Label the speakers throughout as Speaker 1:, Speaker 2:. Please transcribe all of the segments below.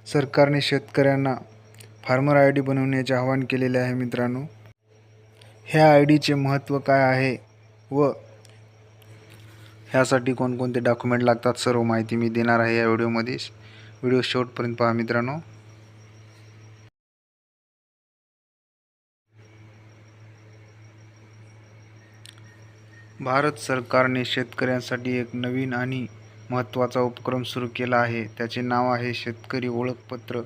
Speaker 1: सरकारने शेतकऱ्यांना farmer I D बनवण्याचे आवाहन केलेले आहे मित्रांनो. ह्या आय डीचे महत्त्व काय आहे व ह्यासाठी कोणकोणते डॉक्युमेंट लागतात सर्व माहिती मी देणार आहे या व्हिडिओमध्ये. व्हिडिओ शेवटपर्यंत पहा मित्रांनो. भारत सरकारने शेतकऱ्यांसाठी एक नवीन आणि महत्त्वाचा उपक्रम सुरू केला आहे. त्याचे नाव आहे शेतकरी ओळखपत्र.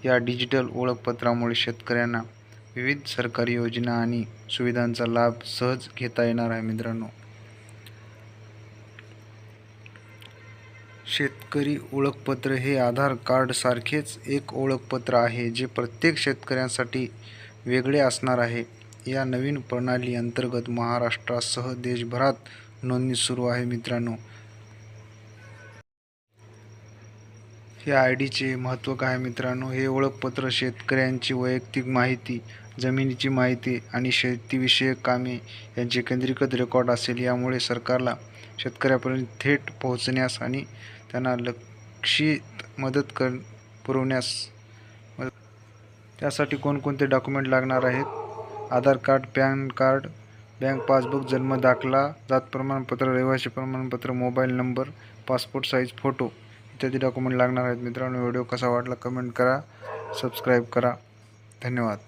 Speaker 1: या डिजिटल ओळखपत्रामुळे शेतकऱ्यांना विविध सरकारी योजना आणि सुविधांचा लाभ सहज घेता येणार आहे मित्रांनो. शेतकरी ओळखपत्र हे आधार कार्ड सारखेच एक ओळखपत्र आहे जे प्रत्येक शेतकऱ्यांसाठी वेगळे असणार आहे. या नवीन प्रणाली अंतर्गत महाराष्ट्रासह देशभरात नोंदणी सुरू आहे मित्रांनो. हे आय डीचे महत्त्व काय मित्रांनो. हे ओळखपत्र शेतकऱ्यांची वैयक्तिक माहिती, जमिनीची माहिती आणि शेतीविषयक कामे यांचे केंद्रीकृत रेकॉर्ड असेल. यामुळे सरकारला शेतकऱ्यापर्यंत थेट पोहोचण्यास आणि त्यांना लक्षित मदत पुरवण्यास मदत. त्यासाठी कोणकोणते डॉक्युमेंट लागणार आहेत. Aadhaar card, PAN card, bank passbook, जन्म दाखला, जात प्रमाणपत्र, रहिवासी प्रमाणपत्र, mobile number, passport size photo इत्यादी डॉक्युमेंट लागणार आहेत मित्रांनो. व्हिडिओ कसा वाटला कमेंट करा, सबस्क्राईब करा. धन्यवाद.